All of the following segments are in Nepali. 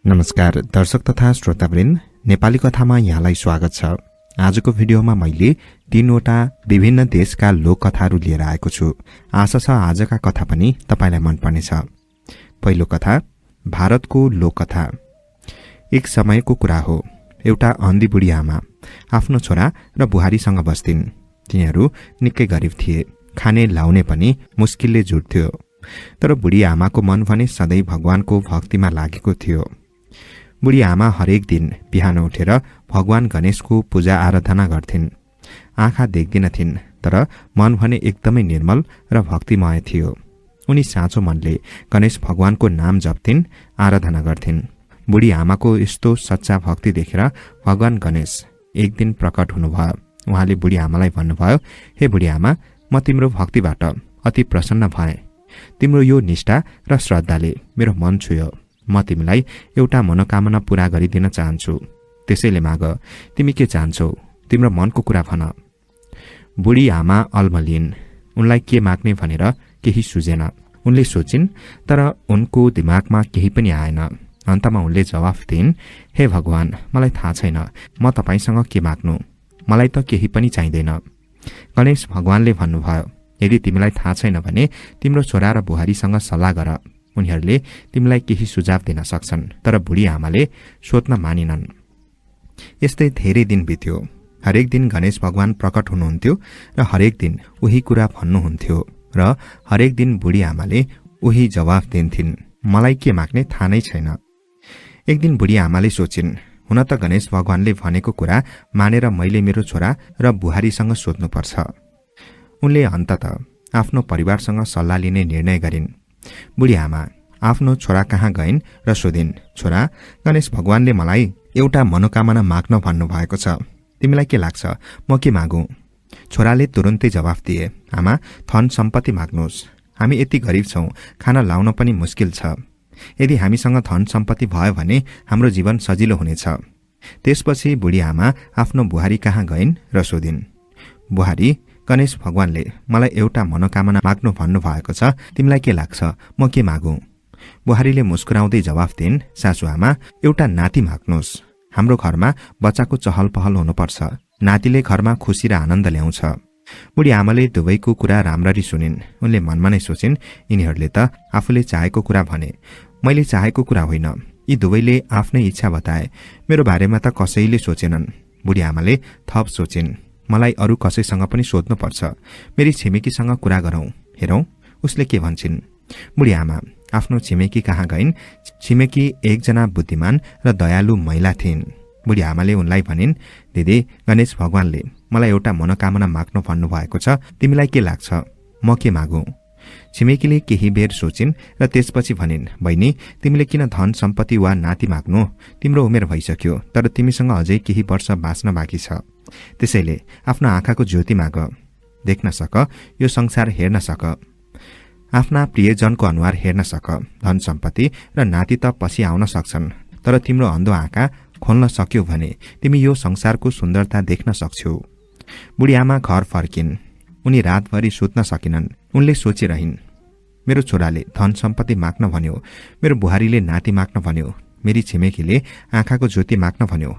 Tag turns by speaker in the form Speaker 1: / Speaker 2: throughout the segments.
Speaker 1: नमस्कार दर्शक तथा श्रोतावृन्द, नेपाली कथामा यहाँलाई स्वागत छ। आजको भिडियोमा मैले 3वटा विभिन्न देशका लोक कथाहरू लिएर आएको छु। आशा छ आजका कथा पनि तपाईलाई मन पर्नेछ। पहिलो कथा, भारतको लोक कथा। एक समयको कुरा हो, एउटा अन्धी बुढी आमा आफ्नो छोरा र बुहारीसँग बस्थिन्। तिनीहरू निकै गरिब थिए, खाने लाउने पनि मुस्किलले जुट्थ्यो। तर बुढी आमाको मन भने सधैँ भगवानको भक्तिमा लागेको थियो। बुढी आमा हरेक दिन बिहान उठेर भगवान गणेशको पूजा आराधना गर्थिन्। आँखा देख्दिनथिन्, तर मन भने एकदमै निर्मल र भक्तिमय थियो। उनी साँचो मनले गणेश भगवानको नाम जप्थिन्, आराधना गर्थिन्। बुढी आमाको यस्तो सच्चा भक्ति देखेर भगवान गणेश एक दिन प्रकट हुनुभयो। उहाँले बुढी आमालाई भन्नुभयो, हे बुढी आमा, म तिम्रो भक्तिबाट अति प्रसन्न भएँ। तिम्रो यो निष्ठा र श्रद्धाले मेरो मन छुयो। म तिमीलाई एउटा मनोकामना पूरा गरिदिन चाहन्छु। त्यसैले माग, तिमी के चाहन्छौ? तिम्रो मनको कुरा भन। बुढी आमा अल्मलिन्। उनलाई के माग्ने भनेर केही सुझेन। उनले सोचिन्, तर उनको दिमागमा केही पनि आएन। अन्तमा उनले जवाफ दिइन्, हे भगवान, मलाई थाहा छैन म तपाईसँग के माग्नु। मलाई त केही पनि चाहिँदैन। गणेश भगवानले भन्नुभयो, यदि तिमीलाई थाहा छैन भने तिम्रो छोरा र बुहारीसँग सल्लाह गर। उनीहरूले तिमीलाई केही सुझाव दिन सक्छन्। तर बुढी आमाले सोध्न मानिनन्। यस्तै धेरै दिन बित्यो। हरेक दिन गणेश भगवान प्रकट हुनुहुन्थ्यो र हरेक दिन उही कुरा भन्नुहुन्थ्यो र हरेक दिन बुढी आमाले उही जवाफ दिन्थिन्, मलाई के माग्ने थाहा नै छैन। एक दिन बुढी आमाले सोचिन्, हुन त गणेश भगवानले भनेको कुरा मानेर मैले मेरो छोरा र बुहारीसँग सोध्नुपर्छ। उनले अन्तत आफ्नो परिवारसँग सल्लाह लिने निर्णय गरिन्। बुढी आमा आफ्नो छोरा कहाँ गइन् र सोधिन्, छोरा, गणेश भगवानले मलाई एउटा मनोकामना माग्न भन्नुभएको छ। तिमीलाई के लाग्छ, म के मागौं? छोराले तुरुन्तै जवाफ दिए, आमा, धन सम्पत्ति माग्नुहोस्। हामी यति गरिब छौं, खाना लाउन पनि मुस्किल छ। यदि हामीसँग धन सम्पत्ति भयो भने हाम्रो जीवन सजिलो हुनेछ। त्यसपछि बुढी आमा आफ्नो बुहारी कहाँ गइन् र सोधिन्, बुहारी, गणेश भगवानले मलाई एउटा मनोकामना माग्नु भन्नुभएको छ। तिमीलाई के लाग्छ, म के मागौं? बुहारीले मुस्कुराउँदै जवाफ दिइन्, सासुआमा, एउटा नाति माग्नुहोस्। हाम्रो घरमा बच्चाको चहल पहल हुनुपर्छ। नातिले घरमा खुसी र आनन्द ल्याउँछ। बुढी आमाले दुवैको कुरा राम्ररी सुनिन्। उनले मनमा नै सोचिन्, यिनीहरूले त आफूले चाहेको कुरा भने, मैले चाहेको कुरा होइन। यी दुवैले आफ्नै इच्छा बताए, मेरो बारेमा त कसैले सोचेनन्। बुढी आमाले थप सोचिन्, मलाई अरू कसैसँग पनि सोध्नुपर्छ। मेरी छिमेकीसँग कुरा गरौं, हेरौं उसले के भन्छन्। बुढी आमा आफ्नो छिमेकी कहाँ गइन्। छिमेकी एकजना बुद्धिमान र दयालु महिला थिइन्। बुढी आमाले उनलाई भनिन्, दिदी, गणेश भगवानले मलाई एउटा मनोकामना माग्नु भन्नुभएको छ। तिमीलाई के लाग्छ, म के मागौं? छिमेकीले केही बेर सोचिन् र त्यसपछि भनिन्, बहिनी, तिमीले किन धन सम्पत्ति वा नाति माग्नु? तिम्रो उमेर भइसक्यो, तर तिमीसँग अझै केही वर्ष बाँच्न बाँकी छ। त्यसैले आफ्नो आँखाको ज्योति माग, देख्न सक, यो संसार हेर्न सक, आफ्ना प्रियजनको अनुहार हेर्न सक। धन सम्पत्ति र नाति त पछि आउन सक्छन्, तर तिम्रो अन्धो आँखा खोल्न सक्यौ भने तिमी यो संसारको सुन्दरता देख्न सक्छौ। बुढी आमा घर फर्किन्। उनी रातभरि सुत्न सकिनन्। उनले सोचिरहिन्, मेरो छोराले धन सम्पत्ति माग्न भन्यो, मेरो बुहारीले नाति माग्न भन्यो, मेरी छिमेकीले आँखाको ज्योति माग्न भन्यो।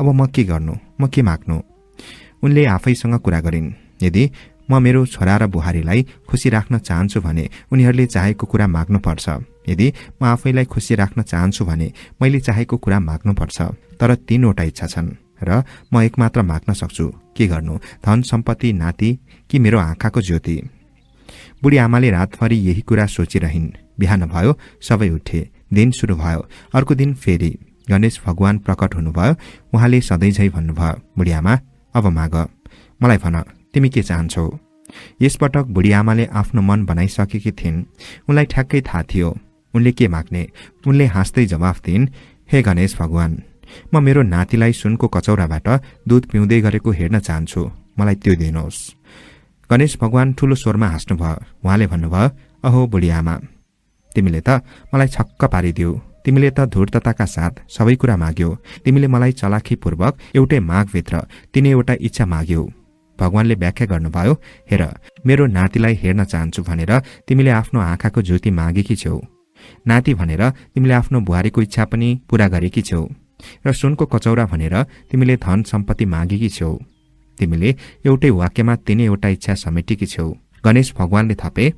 Speaker 1: अब म के गर्नु, म के माग्नु? उनले आफैसँग कुरा गरिन्, यदि म मेरो छोरा र बुहारीलाई खुसी राख्न चाहन्छु भने उनीहरूले चाहेको कुरा माग्नुपर्छ। यदि म आफैलाई खुसी राख्न चाहन्छु भने मैले चाहेको कुरा माग्नुपर्छ। तर 3वटा इच्छा छन् र म एक मात्र माग्न सक्छु। के गर्नु, धन सम्पत्ति, नाति कि मेरो आँखाको ज्योति? बुढी आमाले रातभरि यही कुरा सोचिरहिन्। बिहान भयो, सबै उठे। दिन सुरु भयो। अर्को दिन फेरि गणेश भगवान प्रकट हुनुभयो। उहाँले सधैँझै भन्नुभयो, बुढी आमा, अब माग, मलाई भन, तिमी के चाहन्छौ? यसपटक बुढी आमाले आफ्नो मन बनाइसकेकी थिइन्। उनलाई ठ्याक्कै थाहा थियो उनले के माग्ने। उनले हाँस्दै जवाफ दिइन्, हे गणेश भगवान, म मेरो नातिलाई सुनको कचौराबाट दूध पिउँदै गरेको हेर्न चाहन्छु। मलाई त्यो दिनुहोस्। गणेश भगवान ठूलो स्वरमा हाँस्नुभयो। उहाँले भन्नुभयो, अहो बुढी आमा, तिमीले त मलाई छक्क पारिदियौ। तिमीले त धूर्तताका साथ सबै कुरा माग्यौ। तिमीले मलाई चलाखीपूर्वक एउटै मागभित्र 3वटा इच्छा माग्यौ। भगवानले व्याख्या गर्नुभयो, हेर, मेरो नातिलाई हेर्न चाहन्छु भनेर तिमीले आफ्नो आँखाको ज्योति मागेकी छौ। नाति भनेर तिमीले आफ्नो बुहारीको इच्छा पनि पूरा गरेकी छौ र सुनको कचौरा भनेर तिमीले धन सम्पत्ति मागेकी छौ। तिमीले एउटै वाक्यमा तीनैवटा इच्छा समेटेकी छौ। गणेश भगवानले थपे,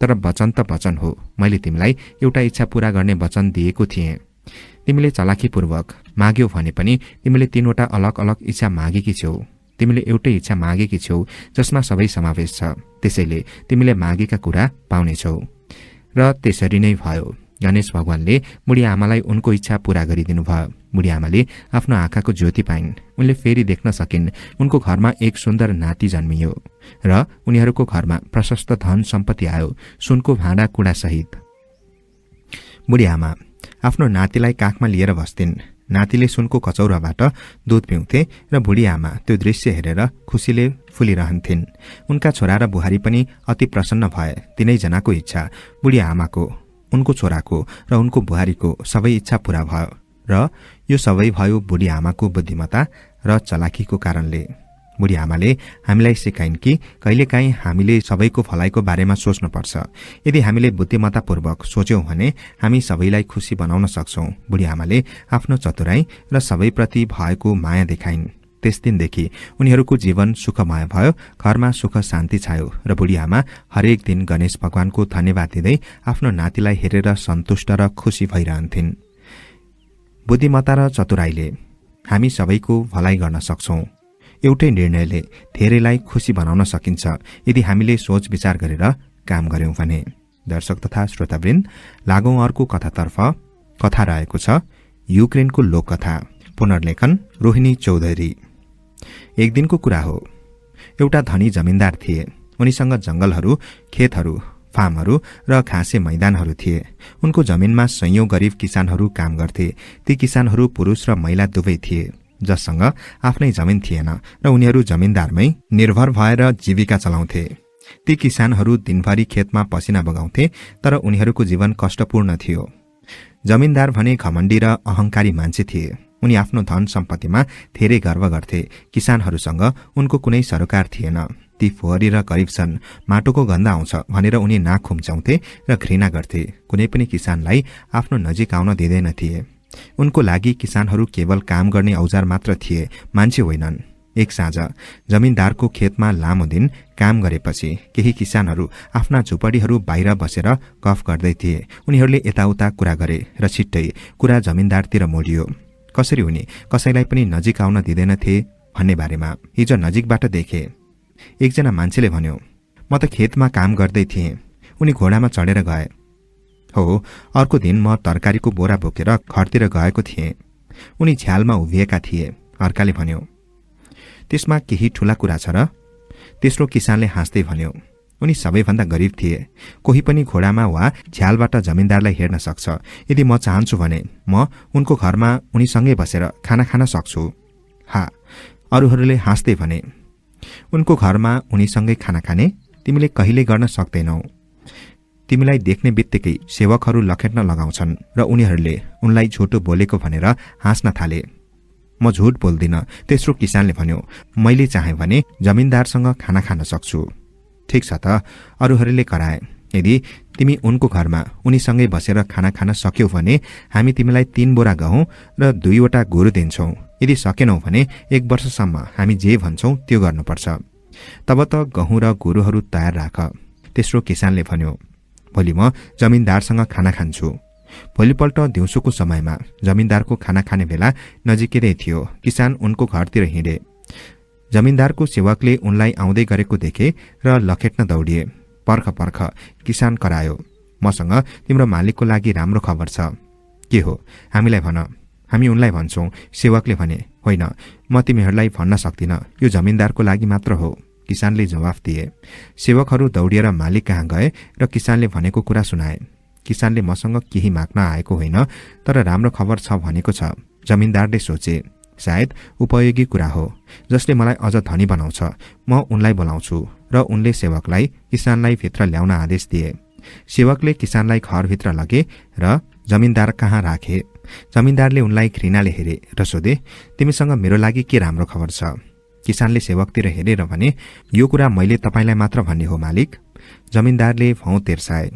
Speaker 1: तर वचन त वचन हो। मैले तिमीलाई एउटा इच्छा पूरा गर्ने वचन दिएको थिएँ। तिमीले चलाखीपूर्वक माग्यौ भने पनि तिमीले तीनवटा अलग अलग इच्छा मागेकी छौ। तिमीले एउटै इच्छा मागेकी छौ जसमा सबै समावेश छ। त्यसैले तिमीले मागेका कुरा पाउनेछौ। र त्यसरी नै भयो। गणेश भगवानले बुढी आमालाई उनको इच्छा पूरा गरिदिनु भयो। बुढी आमाले आफ्नो आँखाको ज्योति पाइन्। उनले फेरि देख्न सकिन्। उनको घरमा एक सुन्दर नाति जन्मियो र उनीहरूको घरमा प्रशस्त धन सम्पत्ति आयो, सुनको भाँडा कुडा सहित। बुढी आमा आफ्नो नातिलाई काखमा लिएर बस्थिन्। नातिले सुनको कचौराबाट दूध पिउँथे र बुढी आमा त्यो दृश्य हेरेर खुसीले फुलिरहन्थिन्। उनका छोरा र बुहारी पनि अति प्रसन्न भए। तीनैजनाको इच्छा, बुढी आमाको, उनको छोराको र उनको बुहारीको सबै इच्छा पूरा भयो। र यो सबै भयो बुढी आमाको बुद्धिमत्ता र चलाखीको कारणले। बुढी आमाले हामीलाई सिकाइन् कि कहिलेकाहीँ हामीले सबैको भलाइको बारेमा सोच्नुपर्छ। यदि हामीले बुद्धिमत्तापूर्वक सोच्यौं भने हामी सबैलाई खुसी बनाउन सक्छौं। बुढी आमाले आफ्नो चतुराई र सबैप्रति भएको माया देखाइन्। त्यस दिनदेखि उनीहरूको जीवन सुखमय भयो। घरमा सुख शान्ति छायो र बुढी आमा हरेक दिन गणेश भगवानको धन्यवाद दिँदै आफ्नो नातिलाई हेरेर सन्तुष्ट र खुसी भइरहन्थिन्। बुद्धिमत्ता र चतुराईले हामी सबैको भलाइ गर्न सक्छौं। एउटै निर्णयले धेरैलाई खुसी बनाउन सकिन्छ यदि हामीले सोच विचार गरेर काम गर्यौं भने। दर्शक तथा श्रोतावृन्द, लागौं अर्को कथातर्फ। कथा रहेको छ युक्रेनको लोककथा। पुनर्लेखन रोहिणी चौधरी। एक दिनको कुरा हो। एउटा धनी जमिनदार थिए। उनीसँग जंगलहरू, खेतहरू, फार्महरू र घाँसे मैदानहरू थिए। उनको जमिनमा सयौं गरिब किसानहरू काम गर्थे। ती किसानहरू पुरुष र महिला दुवै थिए, जससँग आफ्नै जमिन थिएन र उनीहरू जमिनदारमै निर्भर भएर जीविका चलाउँथे। ती किसानहरू दिनभरि खेतमा पसिना बगाउँथे, तर उनीहरूको जीवन कष्टपूर्ण थियो। जमिनदार भने घमण्डी र अहंकारी मान्छे थिए। उनी आफ्नो धन सम्पत्तिमा धेरै गर्व गर्थे। किसानहरूसँग उनको कुनै सरोकार थिएन। ती फोहोरी र गरिब छन्, माटोको गन्ध आउँछ भनेर उनी नाक खुम्चाउँथे र घृणा गर्थे। कुनै पनि किसानलाई आफ्नो नजिक आउन दिँदैन थिए। उनको लागि किसानहरू केवल काम गर्ने औजार मात्र थिए, मान्छे होइनन्। एक साँझ जमिनदारको खेतमा लामो दिन काम गरेपछि केही किसानहरू आफ्ना झुपडीहरू बाहिर बसेर गफ गर्दै थिए। उनीहरूले यताउता कुरा गरे र छिट्टै कुरा जमिनदारतिर मोडियो। कसरी उनी कसैलाई पनि नजिक आउन दिँदैनथे भन्ने बारेमा। हिजो नजिकबाट देखे। एकजना मान्छेले भन्यो, म त खेतमा काम गर्दै थिएँ। उनी घोडामा चढेर गए। हो, अर्को दिन म तरकारीको बोरा बोकेर घरतिर गएको थिएँ। उनी झ्यालमा उभिएका थिए। अर्काले भन्यो, त्यसमा केही ठूला कुरा छ र? तेस्रो किसानले हाँस्दै भन्यो, उनी सबैभन्दा गरिब थिए। कोही पनि घोडामा वा झ्यालबाट जमिनदारलाई हेर्न सक्छ। यदि म चाहन्छु भने म उनको घरमा उनीसँगै बसेर खाना खान सक्छु। हा, अरूहरूले हाँस्दै भने, उनको घरमा उनीसँगै खाना खाने तिमीले कहिले गर्न सक्दैनौ। तिमीलाई देख्ने बित्तिकै सेवकहरू लखेट्न लगाउँछन् र उनीहरूले उनलाई झुटो बोलेको भनेर हाँस्न थाले। म झुट बोल्दिन, तेस्रो किसानले भन्यो। मैले चाहे भने जमिनदारसँग खाना खान सक्छु। ठिक छ त, अरूहरूले कराए। यदि तिमी उनको घरमा उनीसँगै बसेर खाना खान सक्यौ भने हामी तिमीलाई 3 बोरा गहुँ र 2 वटा गोरु दिन्छौं। यदि सकेनौ भने 1 वर्षसम्म हामी जे भन्छौं त्यो गर्नुपर्छ। तब त गहुँ र गोरुहरू तयार राख। तेस्रो किसानले भन्यो, भोलि म जमिनदारसँग खाना खान्छु। भोलिपल्ट दिउँसोको समयमा जमिनदारको खाना खाने बेला नजिकै थियो। किसान उनको घरतिर हिँडे। जमिनदारको सेवकले उनलाई आउँदै गरेको देखे र लखेट्न दौडिए। पर्ख पर्ख किसान करायो, मसँग तिम्रो मालिकको लागि राम्रो खबर छ। के हो, हामीलाई भन। हामी उनलाई भन्छौं। सेवकले भने, होइन, म तिमीहरूलाई भन्न सक्दिन, यो जमिनदारको लागि मात्र हो। किसानले जवाफ दिए। सेवकहरू दौडिएर मालिक कहाँ गए र किसानले भनेको कुरा सुनाए। किसानले मसँग केही माग्न आएको होइन, तर राम्रो खबर छ भनेको छ। जमिनदारले सोचे, सायद उपयोगी कुरा हो जसले मलाई अझ धनी बनाउँछ। म उनलाई बोलाउँछु। र उनले सेवकलाई किसानलाई भित्र ल्याउन आदेश दिए। सेवकले किसानलाई घरभित्र लगे र जमिनदार कहाँ राखे। जमिनदारले उनलाई घृणाले हेरे र सोधे, तिमीसँग मेरो लागि के राम्रो खबर छ? किसानले सेवकतिर हेरेर भने, यो कुरा मैले तपाईलाई मात्र भन्ने हो मालिक। जमिनदारले भौँ तेर्साए।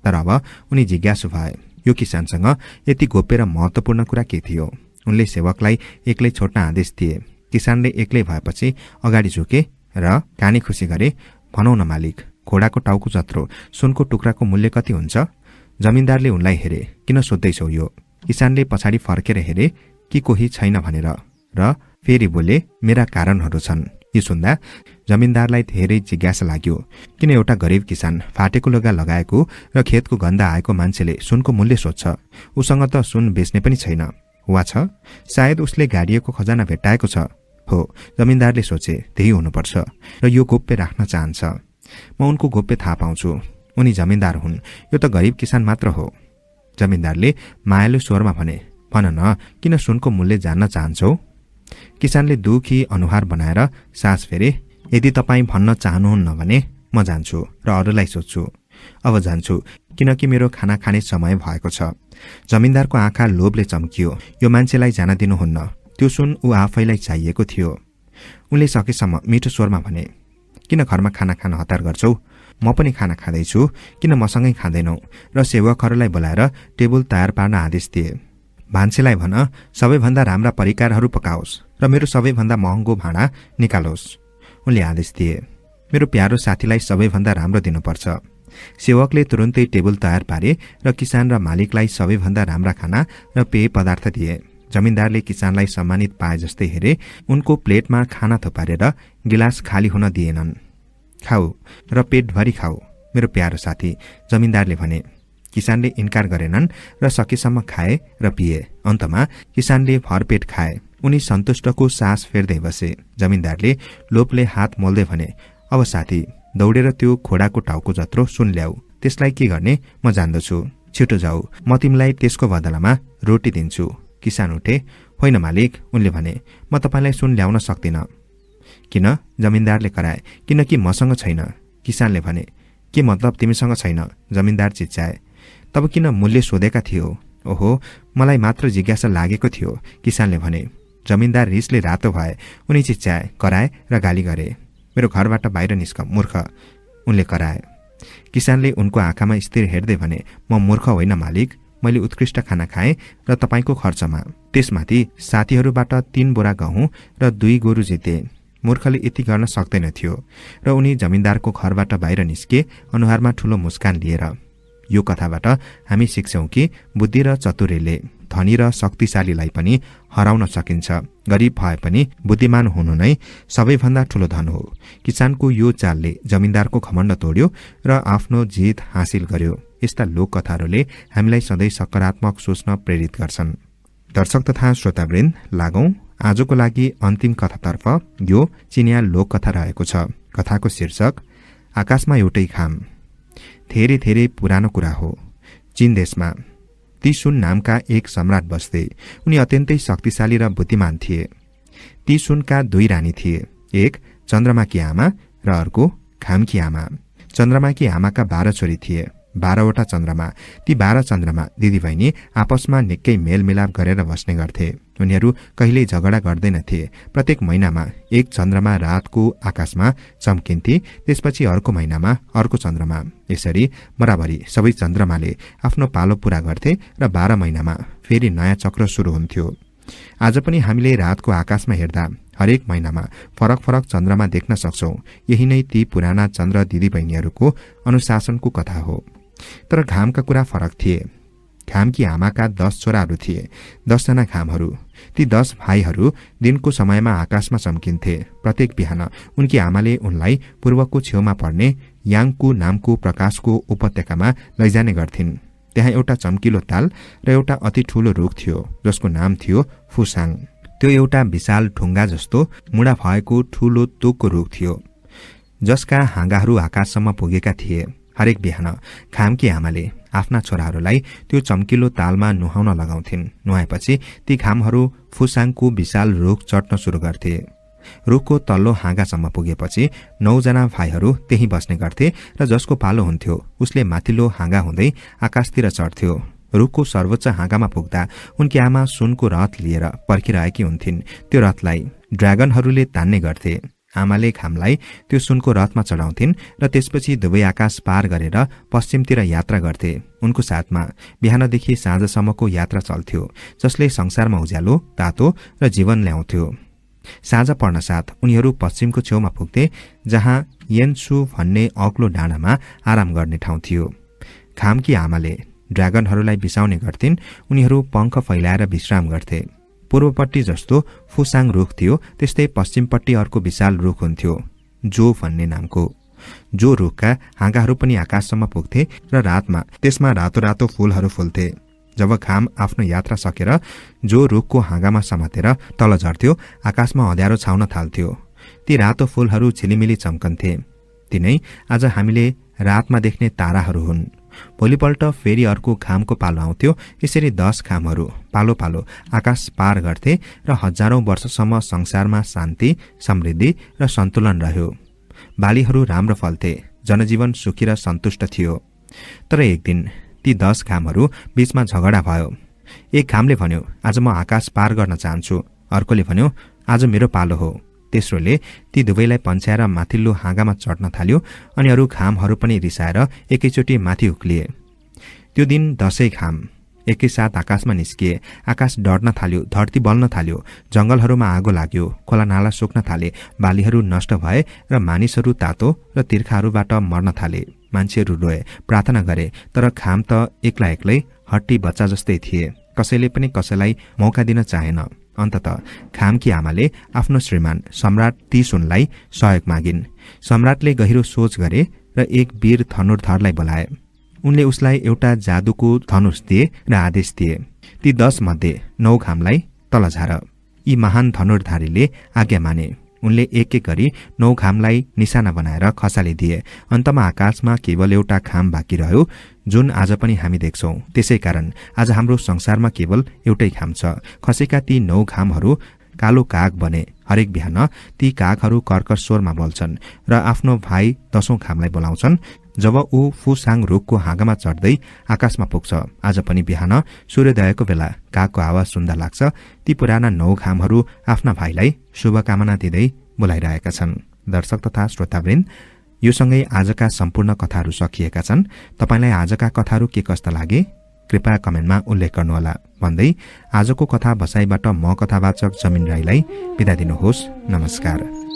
Speaker 1: तर अब उनी जिज्ञासु भए, यो किसानसँग यति गोप्य र महत्वपूर्ण कुरा के थियो? उनले सेवकलाई एक्लै छोड्न आदेश दिए। किसानले एक्लै भएपछि अगाडि झुके र कानी खुसी गरे, भनौ न मालिक, घोडाको टाउको जत्रो सुनको टुक्राको मूल्य कति हुन्छ? जमिनदारले उनलाई हेरे, किन सोध्दैछौ यो? किसानले पछाडि फर्केर हेरे कि कोही छैन भनेर र फेरि बोले, मेरा कारणहरू छन्। यो सुन्दा जमिनदारलाई धेरै जिज्ञासा लाग्यो, किन एउटा गरिब किसान फाटेको लुगा लगाएको र खेतको गन्ध आएको मान्छेले सुनको मूल्य सोध्छ? उसँग त सुन बेच्ने पनि छैन, वा छ? सायद उसले गाडिएको खजाना भेट्टाएको छ। हो, जमिनदारले सोचे, त्यही हुनुपर्छ र यो गोप्य राख्न चाहन्छ। म उनको गोप्य थाहा पाउँछु। उनी जमिनदार हुन्, यो त गरिब किसान मात्र हो। जमिनदारले मायालु स्वरमा भने, भन न, किन सुनको मूल्य जान्न चाहन्छौ? किसानले दुखी अनुहार बनाएर सास फेरे, यदि तपाईँ भन्न चाहनुहुन्न भने म जान्छु र अरूलाई सोध्छु। अब जान्छु, किनकि मेरो खाना खाने समय भएको छ। जमिनदारको आँखा लोभले चम्कियो। यो मान्छेलाई जान दिनुहुन्न, त्यो सुन ऊ आफैलाई चाहिएको थियो। उनले सकेसम्म मिठो स्वरमा भने, किन घरमा खाना खान हतार गर्छौ? म पनि खाना खाँदैछु, किन मसँगै खाँदैनौ? र सेवकहरूलाई बोलाएर टेबल तयार पार्न आदेश दिए। भान्सेलाई भन, सबैभन्दा राम्रा परिकारहरू पकाओस् र मेरो सबैभन्दा महँगो भाँडा निकालोस्। उनले आदेश दिए। मेरो प्यारो साथीलाई सबैभन्दा राम्रो दिनुपर्छ। सेवकले तुरुन्तै टेबल तयार पारे र किसान र मालिकलाई सबैभन्दा राम्रा खाना र पेय पदार्थ दिए। जमिनदारले किसानलाई सम्मानित पाए जस्तै हेरे। उनको प्लेटमा खाना थुपारेर गिलास खाली हुन दिएनन्। खाऊ र पेटभरि खाऊ मेरो प्यारो साथी, जमिनदारले भने। किसानले इन्कार गरेनन् र सकेसम्म खाए र पिए। अन्तमा किसानले भरपेट खाए। उनी सन्तुष्टको सास फेर्दै बसे। जमिनदारले लोभले हात मोल्दै भने, अब साथी, दौडेर त्यो घोडाको टाउको जत्रो सुन ल्याऊ। त्यसलाई के गर्ने म जान्दछु। छिटो जाऊ, म तिमीलाई त्यसको बदलामा रोटी दिन्छु। किसान उठे। होइन मालिक, उनले भने, म तपाईलाई सुन ल्याउन सक्दिन। किन? जमिनदारले कराए। किनकि मसँग छैन। किसानले भने, के मतलब तिमीसँग छैन? जमिनदार चिच्चाए। तब किन मूल्य सोधेका थियो? ओहो, मलाई मात्र जिज्ञासा लागेको थियो, किसानले भने। जमिनदार रिसले रातो भए। उनी चिच्चाए, कराए र गाली गरे। मेरो घरबाट बाहिर निस्क, मूर्ख, उनले कराए। किसानले उनको आँखामा स्थिर हेर्दै भने, म मूर्ख होइन मालिक, मैले उत्कृष्ट खाना खाएँ र तपाईको खर्चमा। त्यसमाथि साथीहरूबाट 3 बोरा गहुँ र 2 गोरु जिते। मूर्खले यति गर्न सक्दैन थियो र उनी जमिनदारको घरबाट बाहिर निस्के, अनुहारमा ठूलो मुस्कान लिएर। यो कथाबाट हामी सिक्छौं कि बुद्धि र चतुर्यले धनी र शक्तिशालीलाई पनि हराउन सकिन्छ। गरिब भए पनि बुद्धिमान हुनु नै सबैभन्दा ठूलो धन हो। किसानको यो चालले जमिनदारको घमण्ड तोड्यो र आफ्नो जित हासिल गर्यो। यस्ता लोककथाहरूले हामीलाई सधैँ सकारात्मक सोच्न प्रेरित गर्छन्। दर्शक तथा श्रोतावृन्द, लागौं आजको लागि अन्तिम कथातर्फ। यो चिनिया लोककथा रहेको छ। कथाको शीर्षक आकाशमा एउटै खाम। धेरै धेरै पुरानो कुरा हो। चीन देशमा तीसुन नामका एक सम्राट बस्थे। उनी अत्यन्तै शक्तिशाली र बुद्धिमान थिए। तीसुनका 2 रानी थिए, एक चन्द्रमाकी आमा र अर्को खामकी आमा। चन्द्रमाकी आमाका 12 छोरी थिए। 12वटा चन्द्रमा। ती 12 चन्द्रमा दिदीबहिनी आपसमा निकै मेलमिलाप गरेर बस्ने गर्थे। उनीहरू कहिल्यै झगडा गर्दैनथे। प्रत्येक महिनामा एक चन्द्रमा रातको आकाशमा चम्किन्थे, त्यसपछि अर्को महिनामा अर्को चन्द्रमा। यसरी बराबरी सबै चन्द्रमाले आफ्नो पालो पूरा गर्थे र 12 महिनामा फेरि नयाँ चक्र सुरु हुन्थ्यो। आज पनि हामीले रातको आकाशमा हेर्दा हरेक महिनामा फरक फरक चन्द्रमा देख्न सक्छौं। यही नै ती पुराना चन्द्र दिदीबहिनीहरूको अनुशासनको कथा हो। तर घामका कुरा फरक थिए। घामकी आमाका 10 छोराहरू थिए, 10 जना घामहरू। ती 10 भाइहरू दिनको समयमा आकाशमा चम्किन्थे। प्रत्येक बिहान उनकी आमाले उनलाई पूर्वको छेउमा पर्ने याङकु नामको प्रकाशको उपत्यकामा लैजाने गर्थिन्। त्यहाँ एउटा चम्किलो ताल र एउटा अति ठूलो रुख थियो, जसको नाम थियो फुसाङ। त्यो एउटा विशाल ढुङ्गा जस्तो मुडा भएको ठूलो तोकको रुख थियो, जसका हाँगाहरू आकाशसम्म पुगेका थिए। हरेक बिहान घामकी आमाले आफ्ना छोराहरूलाई त्यो चम्किलो तालमा नुहाउन लगाउँथिन्। नुहाएपछि ती घामहरू फुसाङको विशाल रुख चढ्न सुरु गर्थे। रुखको तल्लो हाँगासम्म पुगेपछि 9 जना भाइहरू त्यही बस्ने गर्थे र जसको पालो हुन्थ्यो उसले माथिल्लो हाँगा हुँदै आकाशतिर चढ्थ्यो। रुखको सर्वोच्च हाँगामा पुग्दा उनकी आमा सुनको रथ लिएर पर्खिरहेकी हुन्थिन्। त्यो रथलाई ड्रागनहरूले तान्ने गर्थे। आमाले घामलाई त्यो सुनको रथमा चढाउँथिन् र त्यसपछि दुवै आकाश पार गरेर पश्चिमतिर यात्रा गर्थे। उनको साथमा बिहानदेखि साँझसम्मको यात्रा चल्थ्यो, जसले संसारमा उज्यालो, तातो र जीवन ल्याउँथ्यो। साँझ पर्न साथ उनीहरू पश्चिमको छेउमा पुग्थे, जहाँ येन्सु भन्ने अग्लो डाँडामा आराम गर्ने ठाउँ थियो। घामकी आमाले ड्रागनहरूलाई बिसाउने गर्थिन्। उनीहरू पंख फैलाएर विश्राम गर्थे। पूर्वपट्टि जस्तो फुसाङ रुख थियो, त्यस्तै पश्चिमपट्टि अर्को विशाल रुख हुन्थ्यो, जो भन्ने नामको। जो रुखका हाँगाहरू पनि आकाशसम्म पुग्थे र रातमा त्यसमा रातो रातो फूलहरू फुल्थे। जब घाम आफ्नो यात्रा सकेर जो रुखको हाँगामा समातेर तल झर्थ्यो, आकाशमा अँध्यारो छाउन थाल्थ्यो। ती रातो फूलहरू झिलिमिली चम्कन्थे। तिनै आज हामीले रातमा देख्ने ताराहरू हुन्। भोलिपल्ट फेरि अर्को घामको पालो आउँथ्यो। यसरी 10 घामहरू पालो पालो आकाश पार गर्थे र हजारौं वर्षसम्म संसारमा शान्ति, समृद्धि र सन्तुलन रह्यो। बालीहरू राम्रो फल्थे। जनजीवन सुखी र सन्तुष्ट थियो। तर एक दिन ती 10 घामहरू बीचमा झगडा भयो। एक घामले भन्यो, आज म आकाश पार गर्न चाहन्छु। अर्कोले भन्यो, आज मेरो पालो हो। तेस्रोले ती दुवैलाई पन्छ्याएर माथिल्लो हाँगामा चढ्न थाल्यो अनि अरू घामहरू पनि रिसाएर एकैचोटि माथि उक्लिए। त्यो दिन 10 घाम एकैसाथ आकाशमा निस्किए। आकाश डढ्न थाल्यो, धरती बल्न थाल्यो, जंगलहरूमा आगो लाग्यो, खोला नाला सुक्न थाले, बालीहरू नष्ट भए र मानिसहरू तातो र तिर्खाहरूबाट मर्न थाले। मान्छेहरू रोए, प्रार्थना गरे, तर घाम त एक्ला एक्लै हट्टी बच्चा जस्तै थिए। कसैले पनि कसैलाई मौका दिन चाहेन। अन्ततः घामकी आमाले आफ्नो श्रीमान सम्राट तिसुनलाई सहयोग मागिन्। सम्राटले गहिरो सोच गरे र एक वीर धनुर्धरलाई बोलाए। उनले उसलाई एउटा जादुको धनुष दिए र आदेश दिए, ती 10 मध्ये 9 घामलाई तल झार। यी महान धनुर्धारीले आज्ञा माने। उनले एक एक गरी 9 घामलाई निशाना बनाएर खसालिदिए। अन्तमा आकाशमा केवल एउटा घाम बाँकी रह्यो, जुन आज पनि हामी देख्छौं। त्यसैकारण आज हाम्रो संसारमा केवल एउटै घाम छ। खसेका ती 9 घामहरू कालो काग बने। हरेक बिहान ती कागहरू कर्कश स्वरमा बोल्छन् र आफ्नो भाइ 10औं घामलाई बोलाउँछन्। जब ऊ फुसाङ रुखको हाँगामा चढ्दै आकाशमा पुग्छ, आज पनि बिहान सूर्योदयको बेला कागको आवाज सुन्दा लाग्छ। ती पुराना 9 घामहरू आफ्ना भाइलाई शुभकामना दिँदै बोलाइरहेका छन्। दर्शक तथा श्रोतावृन्द, यो सँगै आजका सम्पूर्ण कथाहरू सकिएका छन्। तपाईलाई आजका कथाहरू के कस्ता लागे कृपया कमेन्टमा उल्लेख गर्नुहोला भन्दै आजको कथा बसाइबाट म कथावाचक जमिन राईलाई बिदा दिनुहोस्। नमस्कार।